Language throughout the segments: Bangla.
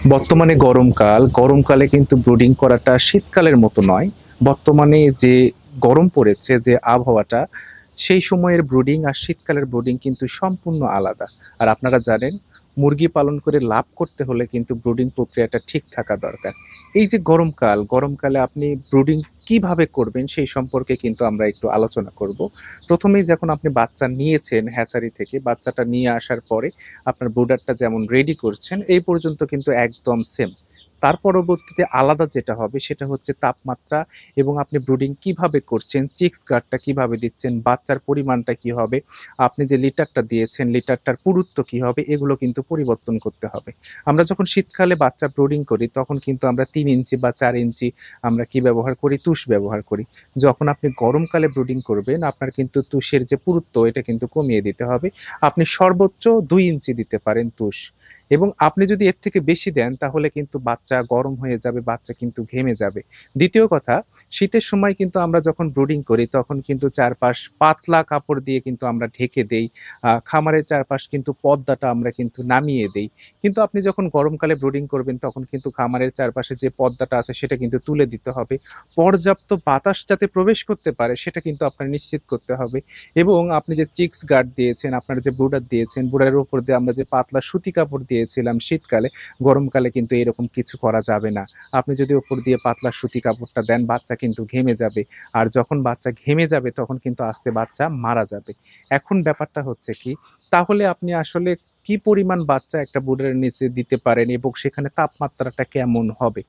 বর্তমানে গরমকাল, গরমকালে কিন্তু ব্রুডিং করাটা শীতকালের মতো নয়। বর্তমানে যে গরম পড়েছে, যে আবহাওয়াটা, সেই সময়ের ব্রুডিং আর শীতকালের ব্রুডিং কিন্তু সম্পূর্ণ আলাদা। আর আপনারা জানেন, মুরগি পালন করে লাভ করতে হলে কিন্তু ব্রুডিং প্রক্রিয়াটা ঠিক থাকা দরকার। এই যে গরমকাল, গরমকালে আপনি ব্রুডিং কিভাবে করবেন সেই সম্পর্কে কিন্তু আমরা একটু আলোচনা করব। প্রথমেই যখন আপনি বাচ্চা নিয়েছেন হ্যাচারি থেকে, বাচ্চাটা নিয়ে আসার পরে আপনার ব্রুডারটা যেমন রেডি করছেন এই পর্যন্ত কিন্তু একদম সেম। তার পরবর্তীতে আলাদা যেটা হবে সেটা হচ্ছে তাপমাত্রা, এবং আপনি ব্রুডিং কিভাবে করছেন, চিক্স গার্ডটা কিভাবে দিচ্ছেন, বাচ্চার পরিমাণটা কি হবে, আপনি যে লিটারটা দিয়েছেন লিটারটার পুরুত্ব কি হবে, এগুলো কিন্তু পরিবর্তন করতে হবে। আমরা যখন শীতকালে বাচ্চা ব্রুডিং করি তখন কিন্তু আমরা 3 ইঞ্চি বা 4 ইঞ্চি আমরা কি ব্যবহার করি, তুষ ব্যবহার করি। যখন আপনি গরমকালে ব্রুডিং করবেন আপনার কিন্তু তুষের যে পুরুত্ব এটা কিন্তু কমিয়ে দিতে হবে। আপনি সর্বোচ্চ 2 ইঞ্চি দিতে পারেন তুষ, এবং আপনি যদি এর থেকে বেশি দেন তাহলে কিন্তু বাচ্চা গরম হয়ে যাবে, বাচ্চা কিন্তু ঘেমে যাবে। দ্বিতীয় কথা, শীতের সময় কিন্তু আমরা যখন ব্রুডিং করি তখন কিন্তু চারপাশ পাতলা কাপড় দিয়ে কিন্তু আমরা ঢেকে দেই। খামারের চারপাশ কিন্তু পর্দাটা আমরা কিন্তু নামিয়ে দেই। কিন্তু আপনি যখন গরমকালে ব্রুডিং করবেন তখন কিন্তু খামারের চারপাশে যে পর্দাটা আছে সেটা কিন্তু তুলে দিতে হবে। পর্যাপ্ত বাতাস যাতে প্রবেশ করতে পারে সেটা কিন্তু আপনার নিশ্চিত করতে হবে। এবং আপনি যে চিক্স গার্ড দিয়েছেন, আপনার যে ব্রুডার দিয়েছেন, ব্রুডারের উপর দিয়ে আমরা যে পাতলা সুতি কাপড় দিয়েছিলাম শীতকালে, গরমকালে কিন্তু এরকম কিছু করা যাবে না। আপনি যদি উপর দিয়ে পাতলা সুতি কাপড়টা দেন বাচ্চা কিন্তু ঘেমে যাবে। আর যখন বাচ্চা ঘেমে যাবে তখন কিন্তু আস্তে বাচ্চা মারা যাবে। এখন ব্যাপারটা হচ্ছে কি, তাহলে আপনি আসলে কি পরিমাণ বাচ্চা একটা ব্রুডারের নিচে দিতে পারেন এবং সেখানে তাপমাত্রাটা কেমন হবে?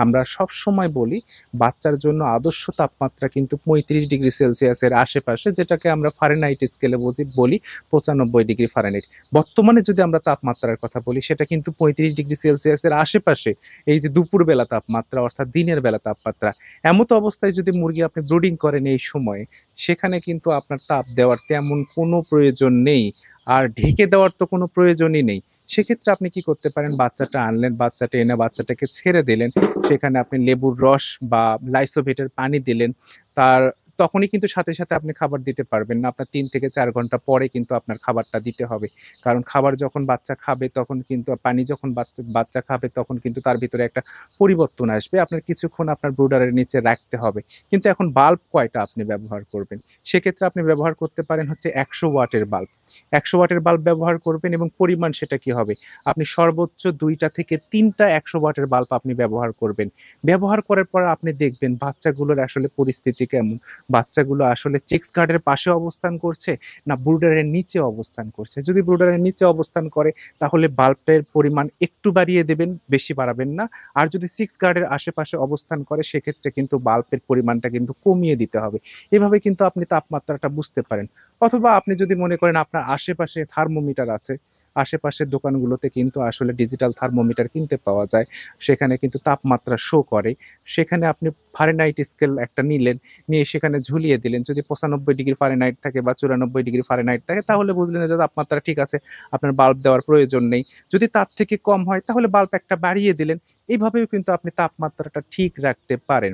আমরা সবসময় বলি বাচ্চার জন্য আদর্শ তাপমাত্রা কিন্তু 35 ডিগ্রি সেলসিয়াসের আশেপাশে, যেটাকে আমরা ফারেনহাইট স্কেলে বলি 95 ডিগ্রি ফারেনহাইট। বর্তমানে যদি আমরা তাপমাত্রার কথা বলি সেটা কিন্তু 35 ডিগ্রি সেলসিয়াসের আশেপাশে। এই যে দুপুরবেলা তাপমাত্রা অর্থাৎ দিনের বেলা তাপমাত্রা, এমতো অবস্থায় যদি মুরগি আপনি ব্রুডিং করেন এই সময়ে, সেখানে কিন্তু আপনার তাপ দেওয়ার তেমন কোনো প্রয়োজন নেই। আর ঢেকে দেওয়ার তো কোনো প্রয়োজনই নেই। সেক্ষেত্রে আপনি কি করতে পারেন, বাচ্চাটা আনলেন, বাচ্চাটা এনে বাচ্চাটাকে ছেড়ে দিলেন। সেখানে আপনি লেবুর রস বা লাইসোভেটের পানি দিলেন। তার তখনই কিন্তু সাথে, সাথে আপনি খাবার দিতে পারবেন না। আপনার ৩ থেকে ৪ ঘন্টা পরে কিন্তু আপনার খাবারটা দিতে হবে। কারণ খাবার যখন বাচ্চা খাবে তখন কিন্তু, পানি যখন বাচ্চা খাবে তখন কিন্তু তার ভিতরে একটা পরিবর্তন আসবে। আপনার কিছুক্ষণ আপনার ব্রুডারের নিচে রাখতে হবে। কিন্তু এখন বাল্ব কয়টা আপনি ব্যবহার করবেন? সেক্ষেত্রে আপনি ব্যবহার করতে পারেন হচ্ছে ১০০ ওয়াটের বাল্ব। ১০০ ওয়াটের বাল্ব ব্যবহার করবেন, এবং পরিমাণ সেটা কি হবে? আপনি সর্বোচ্চ ২ টা থেকে ৩ টা ১০০ ওয়াটের বাল্ব আপনি ব্যবহার করবেন। ব্যবহার করার পর আপনি দেখবেন বাচ্চাগুলোর আসলে পরিস্থিতি কেমন। বাচ্চাগুলো আসলে চিক্স গার্ডের পাশে অবস্থান করছে না ব্রুডারের নিচে অবস্থান করছে। যদি ব্রুডারের নিচে অবস্থান করে তাহলে বাল্বের পরিমাণ একটু বাড়িয়ে দেবেন, বেশি বাড়াবেন না। আর যদি চিক্স গার্ডের আশেপাশে অবস্থান করে সেক্ষেত্রে কিন্তু বাল্বের পরিমাণটা কিন্তু কমিয়ে দিতে হবে। এভাবে কিন্তু আপনি তাপমাত্রাটা বুঝতে পারেন। অথবা আপনি যদি মনে করেন আপনার আশেপাশে থার্মোমিটার আছে, আশেপাশের দোকানগুলোতে কিন্তু আসলে ডিজিটাল থার্মোমিটার কিনতে পাওয়া যায়। সেখানে কিন্তু তাপমাত্রা শো করে। সেখানে আপনি ফারেনহাইট স্কেল একটা নিলেন, নিয়ে সেখানে ঝুলিয়ে দিলেন। যদি ৯৫ ডিগ্রি ফারেনহাইট থাকে বা ৯৪ ডিগ্রি ফারেনহাইট থাকে তাহলে বুঝলেন যে তাপমাত্রা ঠিক আছে, আপনার বাল্ব দেওয়ার প্রয়োজন নেই। যদি তার থেকে কম হয় তাহলে বাল্ব একটা বাড়িয়ে দিলেন। এইভাবেও কিন্তু আপনি তাপমাত্রাটা ঠিক রাখতে পারেন।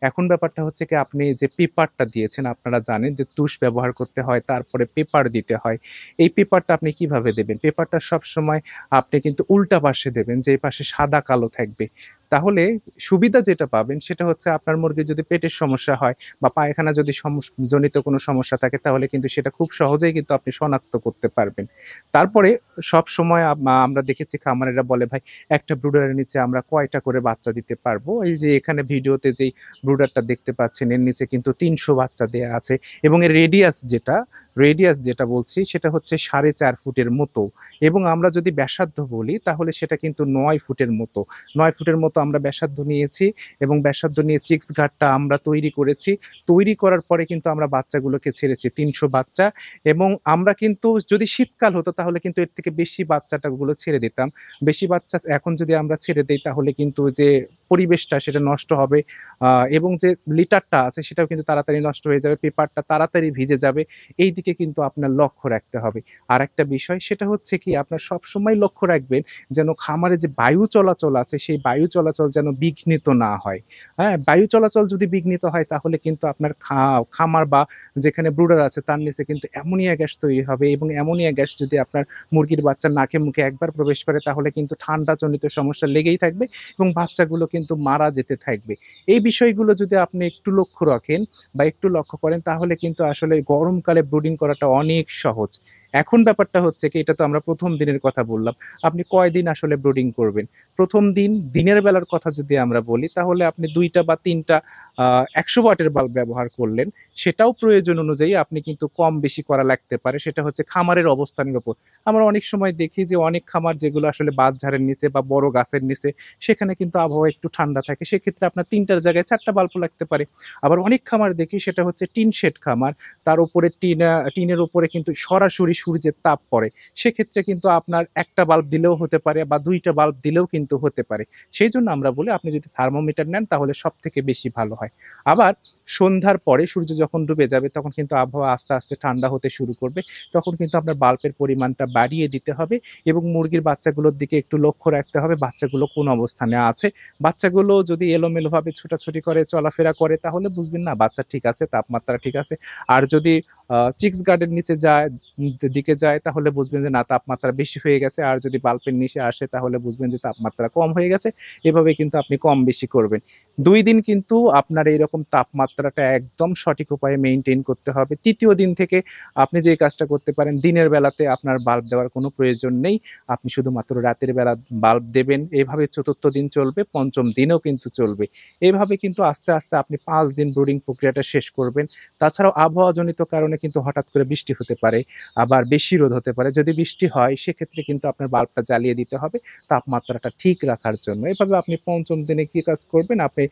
এখন ব্যাপারটা হচ্ছে কি, আপনি যে পেপারটা দিয়েছেন, আপনারা জানেন যে তুষ ব্যবহার করতে হয়, তারপরে পেপার দিতে হয়। এই পেপারটা আপনি কিভাবে দেবেন? পেপারটা সবসময় আপনি কিন্তু উল্টা পাশে দেবেন, যে পাশে সাদা কালো থাকবে। তাহলে সুবিধা যেটা পাবেন সেটা হচ্ছে, আপনার মুরগির যদি পেটের সমস্যা হয় বা পায়খানা যদি জনিত কোনো সমস্যা থাকে তাহলে কিন্তু সেটা খুব সহজেই কিন্তু আপনি শনাক্ত করতে পারবেন। তারপরে সবসময় আমরা দেখেছি খামারেরা বলে, "ভাই, একটা ব্রুডারের নিচে আমরা কয়টা করে বাচ্চা দিতে পারবো?" এই যে এখানে ভিডিওতে যেই ব্রুডারটা দেখতে পাচ্ছেন এর নিচে কিন্তু ৩০০ বাচ্চা দেয়া আছে, এবং এর রেডিয়াস যেটা বলছি সেটা হচ্ছে ৪.৫ ফুটের মতো, এবং আমরা যদি ব্যাসার্ধ বলি তাহলে সেটা কিন্তু ৯ ফুটের মতো। ৯ ফুটের মতো আমরা ব্যাসার্ধ নিয়েছি, এবং ব্যাসার্ধ নিয়ে চিক্স গার্ডটা আমরা তৈরি করেছি। তৈরি করার পরে কিন্তু আমরা বাচ্চাগুলোকে ছেড়েছি ৩০০ বাচ্চা, এবং আমরা কিন্তু যদি শীতকাল হতো তাহলে কিন্তু এর থেকে বেশি বাচ্চাটাগুলো ছেড়ে দিতাম। বেশি বাচ্চা এখন যদি আমরা ছেড়ে দেই তাহলে কিন্তু যে পরিবেশটা সেটা নষ্ট হবে, এবং যে লিটারটা আছে সেটাও কিন্তু তাড়াতাড়ি নষ্ট হয়ে যাবে, পেপারটা তাড়াতাড়ি ভিজে যাবে। এই দিকে কিন্তু আপনার লক্ষ্য রাখতে হবে। আরেকটা বিষয় সেটা হচ্ছে কি আপনার সবসময় লক্ষ্য রাখবেন যেন খামারে যে বায়ু চলাচল আছে সেই বায়ু চলাচল যেন বিঘ্নিত না হয়। হ্যাঁ? বায়ু চলাচল যদি বিঘ্নিত হয় তাহলে কিন্তু আপনার খামার বা যেখানে ব্রুডার আছে তার নিচে কিন্তু অ্যামোনিয়া গ্যাস তৈরি হবে, এবং অ্যামোনিয়া গ্যাস যদি আপনার মুরগির বাচ্চার নাকে মুখে একবার প্রবেশ করে তাহলে কিন্তু ঠান্ডাজনিত সমস্যা লেগেই থাকবে এবং বাচ্চাগুলো কিন্তু মারা যেতে থাকবে। এই বিষয়গুলো যদি আপনি একটু লক্ষ্য রাখেন বা একটু লক্ষ্য করেন তাহলে কিন্তু আসলে গরমকালে ব্রুডিং করাটা অনেক সহজ। এখন ব্যাপারটা হচ্ছে কি, এটা তো আমরা ১ম দিনের কথা বললাম। আপনি কয়দিন আসলে ব্রুডিং করবেন? ১ম দিন দিনের বেলার কথা যদি আমরা বলি তাহলে আপনি ২ টা বা ৩ টা ১০০ ওয়াটের বাল্ব ব্যবহার করলেন। সেটাও প্রয়োজন অনুযায়ী আপনি কিন্তু কম বেশি করা লাগতে পারে। সেটা হচ্ছে খামারের অবস্থানের উপর। আমরা অনেক সময় দেখি যে অনেক খামার যেগুলো আসলে বাঁশঝাড়ের নিচে বা বড় গাছের নিচে, সেখানে কিন্তু আবহাওয়া একটু ঠান্ডা থাকে। সেক্ষেত্রে আপনার ৩ টার জায়গায় ৪ টা বাল্বও লাগতে পারে। আবার অনেক খামার দেখি সেটা হচ্ছে টিন শেড খামার। তার উপরে টিনের উপরে কিন্তু সরাসরি সূর্যের তাপ পড়ে। সেক্ষেত্রে কিন্তু আপনার ১ টা বাল্ব দিলেও হতে পারে বা ২ টা বাল্ব দিলেও কিন্তু হতে পারে। সেইজন্য আমরা বলি আপনি যদি থার্মোমিটার নেন তাহলে সবথেকে বেশি ভালো হয়। আবার সন্ধ্যার পরে সূর্য যখন ডুবে যাবে তখন কিন্তু আবহাওয়া আস্তে, আস্তে ঠান্ডা হতে শুরু করবে। তখন কিন্তু আপনার বাল্বের পরিমাণটা বাড়িয়ে দিতে হবে এবং মুরগির বাচ্চাগুলোর দিকে একটু লক্ষ্য রাখতে হবে বাচ্চাগুলো কোন অবস্থানে আছে। বাচ্চাগুলো যদি এলোমেলোভাবে ছুটাছুটি করে, চলাফেরা করে তাহলে বুঝবেন না বাচ্চা ঠিক আছে, তাপমাত্রা ঠিক আছে। আর যদি চিক্স গার্ডের নিচে যায়, দিকে যায় তাহলে বুঝবেন যে না তাপমাত্রা বেশি হয়ে গেছে। আর যদি বাল্বের নিচে আসে তাহলে বুঝবেন যে তাপমাত্রা কম হয়ে গেছে। এভাবে কিন্তু আপনি কম বেশি করবেন। ২ দিন কিন্তু আপনার এইরকম তাপমাত্রাটা একদম সঠিক উপায়ে মেইনটেইন করতে হবে। ৩য় দিন থেকে আপনি যে কাজটা করতে পারেন, দিনের বেলাতে আপনার বাল্ব দেওয়ার কোনো প্রয়োজন নেই। আপনি শুধুমাত্র রাতের বেলা বাল্ব দেবেন। এভাবে ৪র্থ দিন চলবে, ৫ম দিনেও কিন্তু চলবে। এভাবে কিন্তু আস্তে, আস্তে আপনি ৫ দিন ব্রুডিং প্রক্রিয়াটা শেষ করবেন। তাছাড়াও আবহাওয়াজনিত কারণে কিন্তু হঠাৎ করে বৃষ্টি হতে পারে, আবার বেশি রোদ হতে পারে। যদি বৃষ্টি হয় সেক্ষেত্রে কিন্তু আপনার বাল্বটা জ্বালিয়ে দিতে হবে তাপমাত্রাটা ঠিক রাখার জন্য। এভাবে আপনি ৫ম দিনে কি কাজ করবেন? আপনি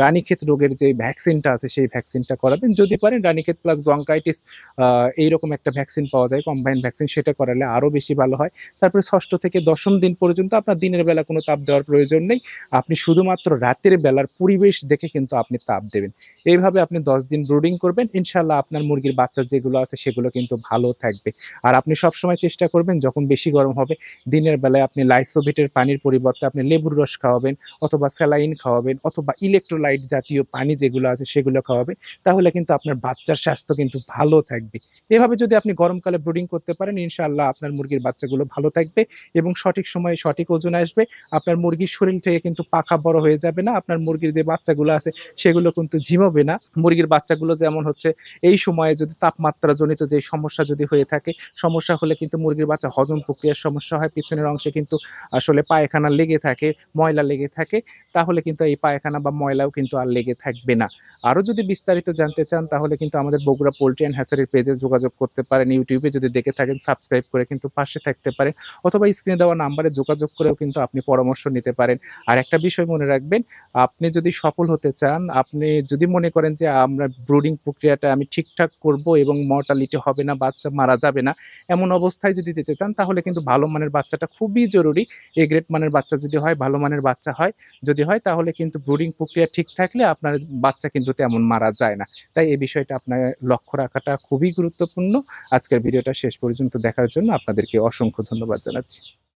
রানীক্ষেত রোগের যে ভ্যাকসিনটা আছে সেই ভ্যাকসিনটা করাবেন। যদি পারেন রানীক্ষেত প্লাস ব্রঙ্কাইটিস আ এইরকম একটা ভ্যাকসিন পাওয়া যায়, কম্বাইন্ড ভ্যাকসিন, সেটা করালে আরো বেশি ভালো হয়। তারপরে ৬ষ্ঠ থেকে ১০ম দিন পর্যন্ত আপনার দিনের বেলা কোনো তাপ দেওয়ার প্রয়োজন নেই। আপনি শুধুমাত্র রাতের বেলার পরিবেশ দেখে কিন্তু আপনি তাপ দেবেন। এইভাবে আপনি ১০ দিন ব্রুডিং করবেন। ইনশাআল্লাহ আপনার মুরগির বাচ্চা যেগুলো আছে সেগুলো কিন্তু ভালো থাকবে। আর আপনি সবসময় চেষ্টা করবেন যখন বেশি গরম হবে দিনের বেলায় আপনি লাইসোভিটের পানির পরিবর্তে আপনি লেবুর রস খাওয়াবেন অথবা স্যালাইন খাওয়াবেন অথবা ইলেক্ট্রোলাইট জাতীয় পানি যেগুলো আছে সেগুলো খাওয়াবেন। তাহলে কিন্তু আপনার বাচ্চার স্বাস্থ্য কিন্তু ভালো থাকবে। এভাবে যদি আপনি গরমকালে ব্রুডিং করতে পারেন ইনশাআল্লাহ আপনার মুরগির বাচ্চাগুলো ভালো থাকবে এবং সঠিক সময়ে সঠিক ওজন আসবে। আপনার মুরগির শরীর থেকে কিন্তু পাখা বড় হয়ে যাবে না। আপনার মুরগির যে বাচ্চাগুলো আছে সেগুলো কিন্তু ঝিমোবে না। মুরগির বাচ্চাগুলো যেমন হচ্ছে এই সময়ে যদি তাপমাত্রাজনিত যে সমস্যা যদি হয়ে থাকে, সমস্যা হলে কিন্তু মুরগির বাচ্চা হজম প্রক্রিয়ার সমস্যা হয়। পিছনের অংশে কিন্তু আসলে পায়খানা লেগে থাকে, ময়লা লেগে থাকে। তাহলে কিন্তু এই পায়খানা বা ময়লাও কিন্তু আর লেগে থাকবে না। আরো যদি বিস্তারিত জানতে চান তাহলে কিন্তু আমাদের বগুড়া পোল্ট্রি অ্যান্ড হ্যাচারির পেজে যোগাযোগ করতে পারেন। YouTube এ যদি দেখে থাকেন সাবস্ক্রাইব করে কিন্তু পাশে থাকতে পারেন অথবা স্ক্রিনে দেওয়া নাম্বারে যোগাযোগ করেও কিন্তু আপনি পরামর্শ নিতে পারেন। আর একটা বিষয় মনে রাখবেন, আপনি যদি সফল হতে চান, আপনি যদি মনে করেন যে আমরা ব্রুডিং প্রক্রিয়াটা আমি ঠিকঠাক করব এবং মর্টালিটি হবে না, বাচ্চা মারা যাবে না, এমন অবস্থায় যদি দিতে চান তাহলে কিন্তু ভালো মানের বাচ্চাটা খুবই জরুরি। এ গ্রেড মানের বাচ্চা যদি হয়, ভালো মানের বাচ্চা হয়, যদি হয় তাহলে কিন্তু ব্রুডিং প্রক্রিয়া ঠিক থাকলে আপনার বাচ্চা কিন্তু তেমন মারা যায় না। তাই এই বিষয়টা আপনার লক্ষ্য রাখাটা খুবই গুরুত্বপূর্ণ। আজকের ভিডিওটা শেষ পর্যন্ত দেখার জন্য আপনাদেরকে অসংখ্য ধন্যবাদ জানাচ্ছি।